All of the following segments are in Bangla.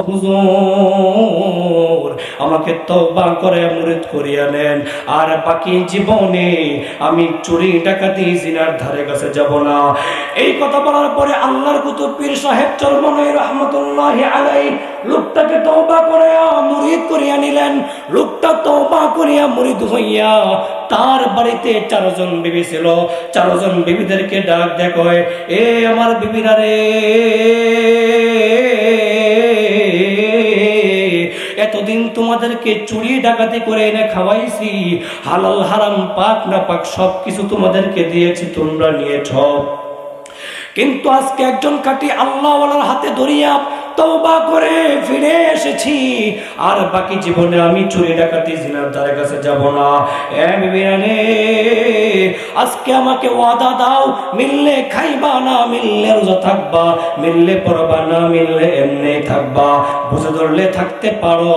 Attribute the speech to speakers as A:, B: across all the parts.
A: হুজুর আমাকে তওবা করে মুরিদ করিয়া নেন, আর বাকি জীবনে আমি চুরি ডাকাতি জিনার ধারে কাছে যাব না। এই কথা বলার পরে আল্লাহর কুতুব পীর সাহেব চরমনাই রহমাতুল্লাহি আলাইহি লোকটাকে তওবা করে মুরিদ করিয়া নিলেন। লোকটা তওবা করিয়া মুরিদ হইয়া তার বাড়িতে 4 জন বিবি ছিল। 4 জন বিবিদেরকে ডাক দেয়, এ আমার বিবিরা রে, এতদিন তোমাদেরকে চুরি ডাকাতি করে এনে খাওয়াইছি, হালাল হারাম পাক না পাক সবকিছু তোমাদেরকে দিয়েছি, তোমরা নিয়েছ। কিন্তু আজকে একজন খাঁটি আল্লাহওয়ালার হাতে ধরিয়া তওবা করে ফিরে এসেছি, আর বাকি জীবনে আমি চুরি ডাকাতি জিনার ধারে কাছে যাব না। এ বিবিরানে, আজকে আমাকে ওয়াদা দাও, মিললে খাইবা, না মিললে রোজা থাকবা, মিললে পড়বা, না মিললে এমনি থাকবা। বুঝে ধরলে থাকতে পারো,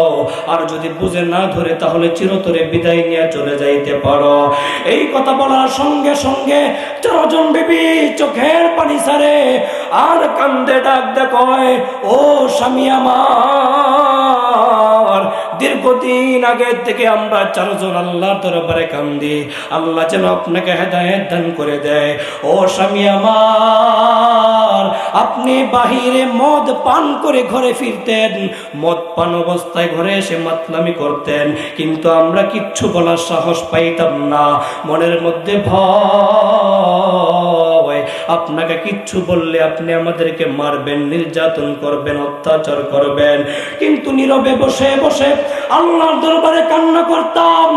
A: আর যদি বুঝে না ধরে তাহলে চিরতরে বিদায় নিয়ে চলে যাইতে পারো। এই কথা বলার সঙ্গে সঙ্গে 4 জন বিবি চোখের পানি ছাড়ে আর কান্দে ডাক দেয়, ও স্বামী আমার, দীর্ঘদিন আগে থেকে আমরা 4 জন আল্লাহর দরবারে কান্দি, আল্লাহ যেন আপনাকে হেদায়েত দান করে দেয়। ও স্বামী আমার, আপনি বাহিরে মদ পান করে ঘরে ফিরতেন, মদ পান অবস্থায় ঘরে এসে মাতলামি করতেন, কিন্তু আমরা কিচ্ছু বলার সাহস পাইতাম না। মনের মধ্যে ভয়, আপনাকে কিচ্ছু বললে আপনি আমাদেরকে মারবেন, নির্যাতন করবেন, অত্যাচার করবেন। কিন্তু নীরবে বসে বসে আল্লাহর দরবারে কান্না করতাম,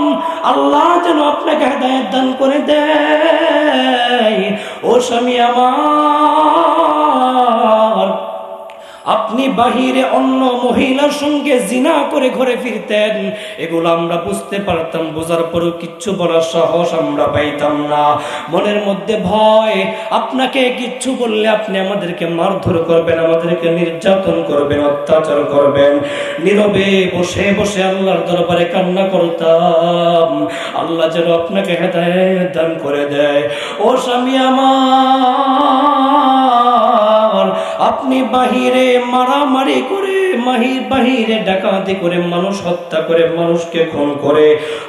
A: আল্লাহ যেন আপনাকে হেদায়েত দান করে দেয়। ও স্বামী আমার, আপনি বাহিরে অন্য মহিলার সঙ্গে জিনা করে ঘরে ফিরতেন, এগুলো আমরা বুঝতে পারতাম, বোঝার পরও কিচ্ছু বলার সাহস আমরা পাইতাম না। মনের মধ্যে ভয়, আপনাকে কিচ্ছু বললে আপনি আমাদেরকে মারধর করবেন, আমাদেরকে নির্যাতন করবেন, অত্যাচার করবেন। নীরবে বসে বসে আল্লাহর দরবারে কান্না করতাম, আল্লাহ যেন আপনাকে হেদায়েত দান করে দেয়। ও স্বামী আমার, আপনি বাহিরে মারামারি করে, বাহিরে ডাকাতি করে, মানুষ হত্যা করে, মানুষকে খুন করে,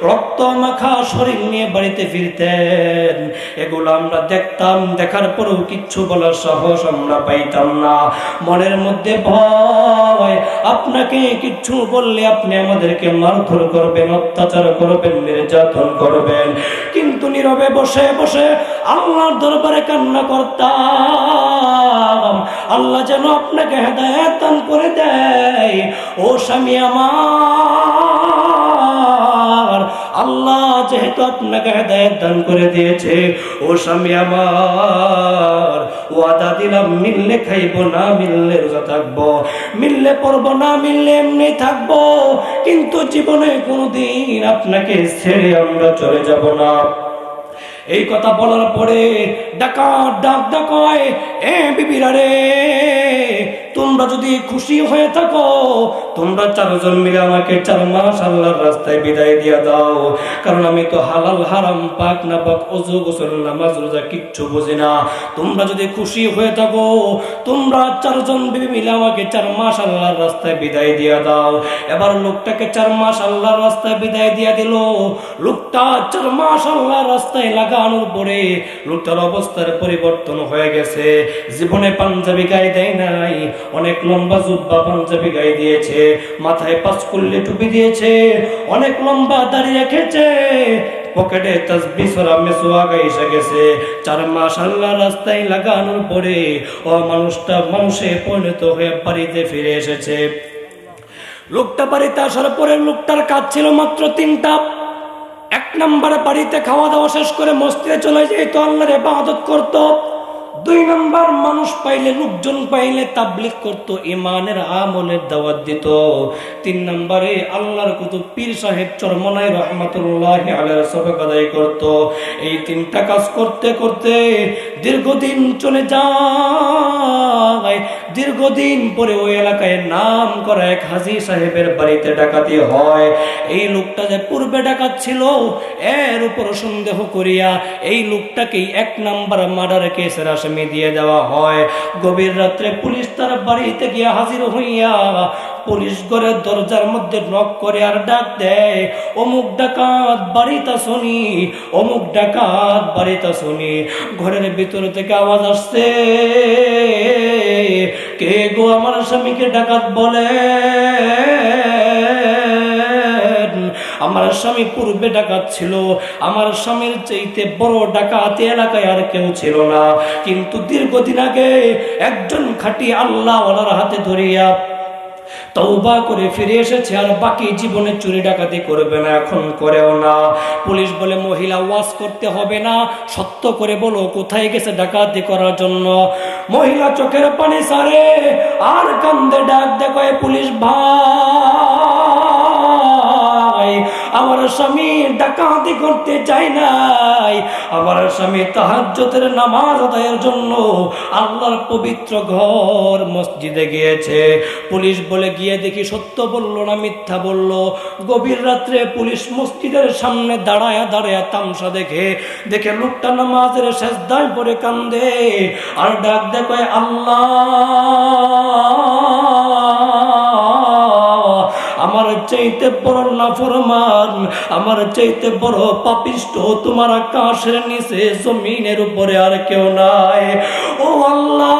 A: রক্ত মাখা শরীর নিয়ে বাড়িতে ফিরতেন। এগুলো আমরা দেখতাম, দেখার পরেও কিচ্ছু বলার সাহস আমরা পাইতাম না। মনের মধ্যে ভয়, আপনাকে কিচ্ছু বললে আপনি আমাদেরকে মারধর করবেন, অত্যাচার করবেন, নির্যাতন করবেন। কিন্তু নীরবে বসে বসে আল্লাহর দরবারে কান্না করতাম, আল্লাহ যেন আপনাকে হেদায়েত দান করে দেয়। ও স্বামী আমার, আল্লাহ যেহেতু আপনাকে হেদায়েত দান করে দিয়েছে, ও স্বামী আমার, ওয়াদা দিলাম, মিললে খাইব, না মিললে রোজা থাকবো, মিললে পড়বো, না মিললে এমনি থাকবো, কিন্তু জীবনে কোনোদিন আপনাকে ছেড়ে আমরা চলে যাব না। এই কথা বলার পরে ডাকাত ডাক ডাকায়, এ বিবিরা রে, তোমরা যদি খুশি হয়ে থাকো, তোমরা 4 জন মিলে আমাকে 4 মাস আল্লাহর রাস্তায় বিদায় দিয়ে দাও, কারণ আমি তো হালাল হারাম পাক না পাক ওযু গোসল নামাজ রোজা কিচ্ছু বুঝি না। তোমরা যদি খুশি হয়ে থাকো, তোমরা 4 জন বিবি মিলে আমাকে 4 মাস আল্লাহর রাস্তায় বিদায় দিয়ে দাও। এবার লোকটাকে 4 মাস আল্লাহর রাস্তায় বিদায় দিয়ে দিল। লোকটা 4 মাস আল্লাহর রাস্তায় লাগানোর পরে লোকটার অবস্থার পরিবর্তন হয়ে গেছে। জীবনে পাঞ্জাবি গায়ে দেয় নাই, অনেক লম্বা জুব্বা পাঞ্জাবি গায়ে দিয়েছে, মাথায় 5 কুল্লি টুপি দিয়েছে, অনেক লম্বা দাড়ি রেখেছে, পকেটে তাসবিহ সরা মেসওয়াক এসে গেছে। 4 মাস আল্লাহর রাস্তায় লাগানোর পরে ও মানুষটা মানুষে পরিণত হয়ে বাড়িতে ফিরে এসেছে। লোকটা বাড়িতে আসার পরে লোকটার কাজ ছিল মাত্র 3টা। 1 নম্বরে বাড়িতে খাওয়া দাওয়া শেষ করে মসজিদে চলে যেত, আল্লাহর ইবাদত করত। 2 নম্বর, মানুষ পাইলে, লোকজন পাইলে তাবলীগ করত, ইমানের আমলের দাওয়াত দিত। 3 নম্বরে আল্লাহর কুতুব পীর সাহেব চরমনাই রহমাতুল্লাহি আলাইহি সবক আদায় করত। এই 3টা কাজ করতে করতে দীর্ঘদিন চলে যায়। দীর্ঘদিন পরে ওই এলাকায় নাম করা এক হাজী সাহেবের বাড়িতে ডাকাতি হয়। এই লোকটা যে পূর্বে ডাকাত ছিল, এর উপর সন্দেহ করিয়া এই লোকটাকেই 1 নম্বর মার্ডার কেসের আসামি দিয়ে দেওয়া হয়। গভীর রাত্রে পুলিশ তার বাড়িতে গিয়ে হাজির হইয়া পুলিশ ঘরের দরজার মধ্যে নক করে আর ডাক দেয়, অমুক ডাকাত বাড়িতে শুনি, অমুক ডাকাত বাড়িতে শুনি। ঘরের ভিতর থেকে আওয়াজ আসছে, কে গো আমার স্বামীকে ডাকাত বলে? আমার স্বামী পূর্বে ডাকাত ছিল, আমার স্বামীর চাইতে বড় ডাকাত এলাকায় আর কেউ ছিল না, কিন্তু দীর্ঘদিন আগে একজন খাঁটি আল্লাহওয়ালার হাতে ধরিয়া তওবা করে ফিরে এসেছে, আর বাকি জীবনে চুরি ডাকাতি করবে না, এখন করেও না। পুলিশ বলে, মহিলা ওয়াজ করতে হবে না, সত্য করে বলো কোথায় গেছে ডাকাতি করার জন্য। মহিলা চোখের পানি ছাড়ে আর কান্দে, ডাক দেখায়, পুলিশ ভাই, আমার স্বামী ডাকাতি করতে চায় নাই, আমার স্বামী তাহাজ্জুদের নামাজ আদায়ের জন্য আল্লাহর পবিত্র ঘর মসজিদে গিয়েছে। পুলিশ বলে, গিয়ে দেখি সত্য বলল না মিথ্যা বলল। গভীর রাত্রে পুলিশ মসজিদের সামনে দাঁড়ায়া দাঁড়ায়া তামসা দেখে লোকটা নামাজের সেজদায় পড়ে কান্দে আর ডাক দেখায়, আল্লাহ, আমার চাইতে বড় নাফরমান, আমার চাইতে বড় পাপিষ্ঠ তোমার আকাশের নিচে জমিনের উপরে আর কেউ নাই। ও আল্লাহ,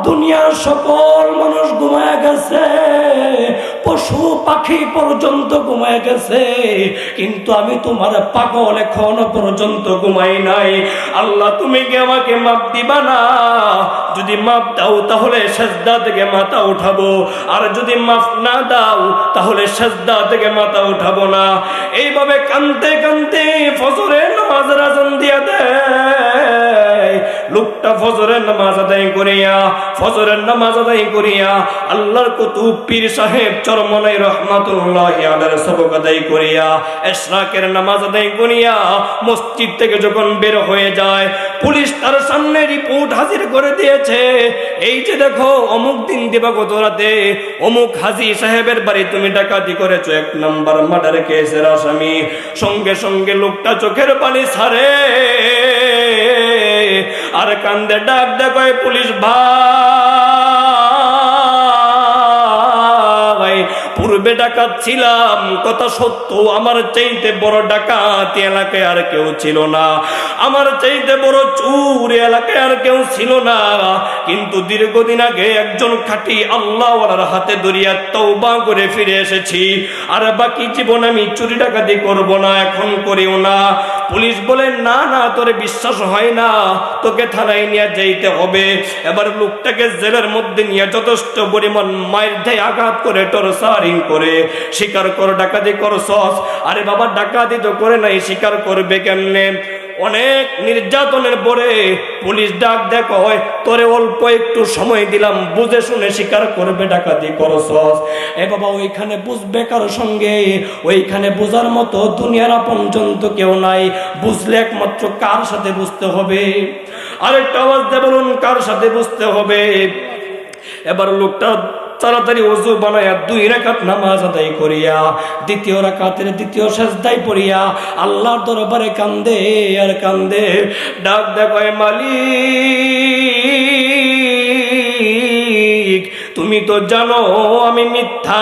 A: দুনিয়ার সকল মানুষ ঘুমায় গেছে, পশু পাখি পর্যন্ত ঘুমায় গেছে, কিন্তু আমি তোমার পাগল এখনো পর্যন্ত ঘুমাই নাই। আল্লাহ, তুমি কি আমাকে মাপ দিবা না? যদি মাপ দাও তাহলে সেজদা থেকে মাথা উঠাবো, আর যদি মাফ না দাও তাহলে সেজদা থেকে মাথা উঠাবো না। এইভাবে কানতে কানতে ফজরের নামাজের আযান দিয়া দেয়। লোকটা ফজরের নামাজ আদায় করিয়া আল্লাহর কুতুব পীর সাহেব চরমনাই রহমাতুল্লাহি আলাইহির সবক আদায় করিয়া ইশরাকের নামাজ আদায় করিয়া মসজিদ থেকে যখন বের হয়ে যায়, পুলিশ তার সামনে রিপোর্ট হাজির করে দিয়েছে, এই যে দেখো অমুক দিন দিবাগত রাতে অমুক হাজী সাহেবের বাড়ি তুমি ডাকাতি করেছো, 1 নাম্বার মার্ডার কেসের আসামি। সঙ্গে সঙ্গে লোকটা চোখের পানি ছাড়ে আর কান্দে, ডাক দেখায়, পুলিশ ভাই, পূর্বে ডাকাত ছিলাম, কথা সত্য, আমার চাইতে বড় ডাকাত এলাকায় আর কেউ ছিল না, আমার চাইতে বড় চোর এলাকায় আর কেউ ছিল না, কিন্তু দীর্ঘদিন আগে একজন খাঁটি আল্লাহওয়ালার হাতে ধরিয়া তওবা করে ফিরে এসেছি, আর বাকি জীবন আমি চুরি ডাকাতি করব না, এখন করিও না। পুলিশ বলে, না না, তোর বিশ্বাস হয় না, তোকে থানায় নিয়ে যাইতে হবে। এবার লোকটাকে জেলের মধ্যে নিয়ে যথেষ্ট পরিমাণ মাইর দেয়, আঘাত করে, টর্চারিং করে, স্বীকার কর ডাকাতি করছস। আরে বাবা, ডাকাতি তো করে নাই, স্বীকার করবে কেমনে? অনেক নির্যাতনের পরে পুলিশ ডাক দেখায়, তোরে অল্প একটু সময় দিলাম, বুঝে শুনে স্বীকার করবে ডাকাতি করছস। এ বাবা, ওইখানে বুঝবে কারো সঙ্গে, ওইখানে বোঝার মতো দুনিয়ার আপনজন তো কেউ নাই, বুঝলে একমাত্র কার সাথে বুঝতে হবে? আরেকটা আওয়াজ দিয়ে বলুন, কার সাথে বুঝতে হবে? এবার লোকটা তাড়াতাড়ি ওযু বানায়া 2 রাকাত নামাজ আদায় করিয়া দ্বিতীয় রাকাতের দ্বিতীয় সিজদায় পড়িয়া আল্লাহর দরবারে কান্দে আর কান্দে, ডাক দেখায়, মালিক, তুমি তো জানো আমি মিথ্যা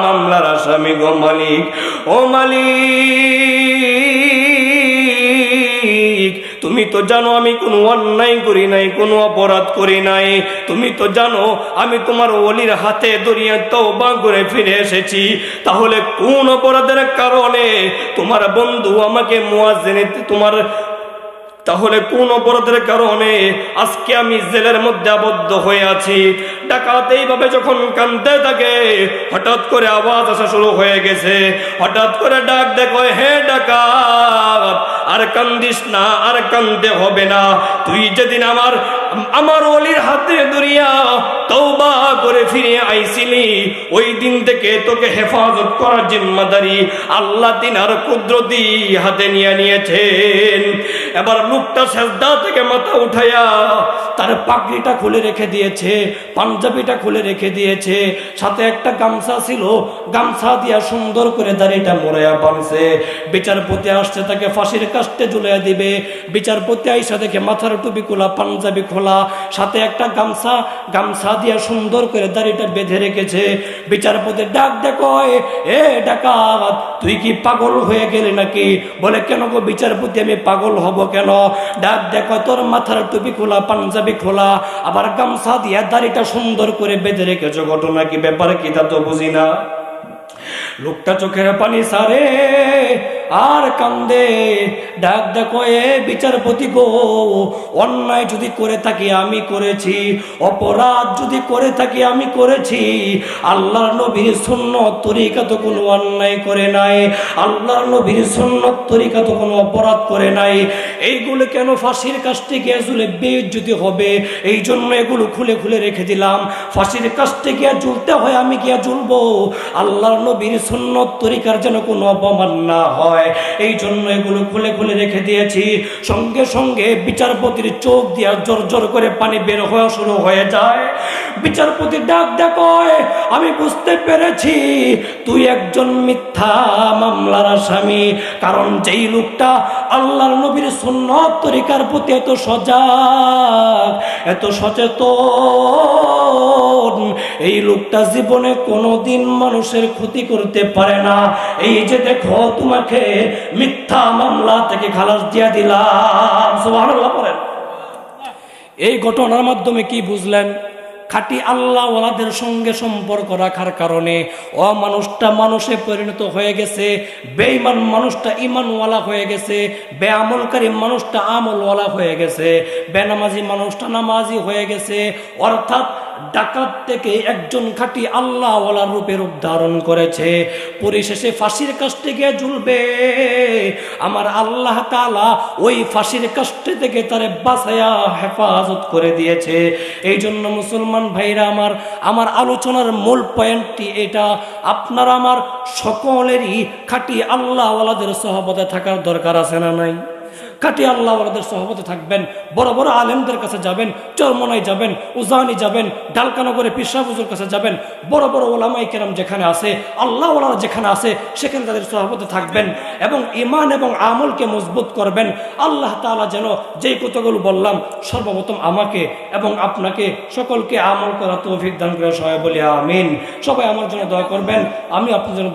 A: মামলার আসামি গো মালিক। ও মালিক, তুমি তো জানো আমি কোনো অন্যায় করি নাই, কোনো অপরাধ করি নাই, তুমি তো জানো আমি তোমার ওলির হাতে ধরিয়া তওবা করে ফিরে এসেছি, তাহলে কোন অপরাধের কারণে তোমার বন্ধু আমাকে তাহলে কোন অপরাধের কারণে আজকে আমি জেলের মধ্যে আবদ্ধ হয়ে আছি? ডাকাত এইভাবে যখন কাঁদতে থাকে, হঠাৎ করে আওয়াজ আসা শুরু হয়ে গেছে। হঠাৎ করে ডাক দেখায়, হে ডাকাত, আর কান্দিস না, আর কান্দতে হবে না, তুই যেদিন আমার ওলির হাতে ধরিয়া তওবা করে ফিরে আইছিলি, ওই দিন থেকে তোকে হেফাজত করার জিম্মাদারি আল্লাহ তিনার কুদরতি হাতে নিয়েছেন। এবার লোকটা সেজদা থেকে মাথা উঠাইয়া তার পাগড়িটা খুলে রেখে দিয়েছে, পাঞ্জাবিটা খুলে রেখে দিয়েছে, সাথে একটা গামছা ছিল, গামছা দিয়া সুন্দর করে দাড়িটা মোড়াইয়া বাঁধছে। বিচারপতি আসছে, তাকে ফাঁসির কাস্টে ঝুলাইয়া দিবে। বিচারপতি আইসা দেখে মাথার টুপি খোলা, পাঞ্জাবি খোলা, খোলা, সাথে একটা গামছা দিয়ে সুন্দর করে দাড়িটা বেঁধে রেখেছে। বিচারপতি ডাক দেখো, এ ডাকাত, তুই কি পাগল হয়ে গেলি নাকি? বলে কেন গো বিচারপতি, আমি পাগল হব কেন? ডাক দেখো, তোর মাথার টুপি খোলা, পাঞ্জাবি খোলা, আবার গামছা দিয়ে দাড়িটা সুন্দর করে বেঁধে রেখেছো, ঘটনা কি, ব্যাপার কি তা তো বুঝি না। লোকটা চোখের পানি সারে আর কান্দে। ডাক দেখো, এ বিচারপতি গো, অন্যায় যদি করে থাকি আমি করেছি, অপরাধ যদি করে থাকি আমি করেছি। আল্লাহর নবীর সুন্নত তরিকা তো কোনো অন্যায় করে নাই, আল্লাহর নবীর সুন্নত তরিকা তো কোনো অপরাধ করে নাই। এইগুলো কেন ফাঁসির কাজটি গিয়ে ঝুলে বেইজ্জতি হবে, এই জন্য এগুলো খুলে খুলে রেখে দিলাম। ফাঁসির কাজটি গিয়ে ঝুলতে হয়, আমি গিয়া ঝুলবো। আল্লাহর নবীর সুন্নত তরিকার যেন কোনো অপমান না হয়, এই জন্য এগুলো খুলে খুলে রেখে দিয়েছি। সঙ্গে সঙ্গে বিচারপতির চোখ দিয়া জোর জোর করে পানি বের হওয়া শুরু হয়ে যায়। বিচারপতি ডাক দেখো, আমি বুঝতে পেরেছি তুই একজন মিথ্যা মামলার আসামি। কারণ যেই লোকটা আল্লাহর নবীর সুন্নত তরিকার প্রতি এত সজাগ, এত সচেতন, এই লোকটা জীবনে কোনোদিন মানুষের ক্ষতি করতে পারে না। এই যে দেখো, তোমাকে মিথ্যা মামলা থেকে খালাস দিয়ে দিলাম। সুবহানাল্লাহ বলেন। এই ঘটনার মাধ্যমে কি বুঝলেন? খাঁটি আল্লাহ ওয়ালাদের সঙ্গে সম্পর্ক রাখার কারণে অমানুষটা মানুষে পরিণত হয়ে গেছে, বেঈমান মানুষটা ঈমানওয়ালা হয়ে গেছে, বেআমলকারী মানুষটা আমলওয়ালা হয়ে গেছে, বেনামাজি মানুষটা নামাজি হয়ে গেছে। অর্থাৎ ডাকাত থেকে একজন খাঁটি আল্লাহওয়ালার রূপে রূপ ধারণ করেছে। পরিশেষে ফাঁসির কাষ্টে গিয়ে ঝুলবে। আমার আল্লাহ তাআলা ওই ফাঁসির কাষ্টে থেকে তারে বাঁচায়া হেফাজত করে দিয়েছে। এই জন্য মুসলমান ভাইরা আমার আলোচনার মূল পয়েন্টটি এটা, আপনার আমার সকলেরই খাঁটি আল্লাহওয়ালাদের সহবতে থাকার দরকার আছে না নাই? খাঁটি আল্লাহওয়ালাদের সহবতে থাকবেন, বড় বড় আলেমদের কাছে যাবেন, চরমনায় যাবেন, উজানি যাবেন, ডালকানগরে পীর সাহেব হুজুর কাছে যাবেন, বড় বড় ওলামায়ে কেরাম যেখানে আছে, আল্লাহওয়ালারা যেখানে আছে, সেখানে তাদের সহবতে থাকবেন এবং ঈমান এবং আমলকে মজবুত করবেন। আল্লাহ তাআলা যেন যেই কথাগুলো বললাম সর্বপ্রথম আমাকে এবং আপনাকে সকলকে আমল করা তৌফিক দান করে, সবাই বলি আমিন। সবাই আমার জন্য দোয়া করবেন, আমি আপনার জন্য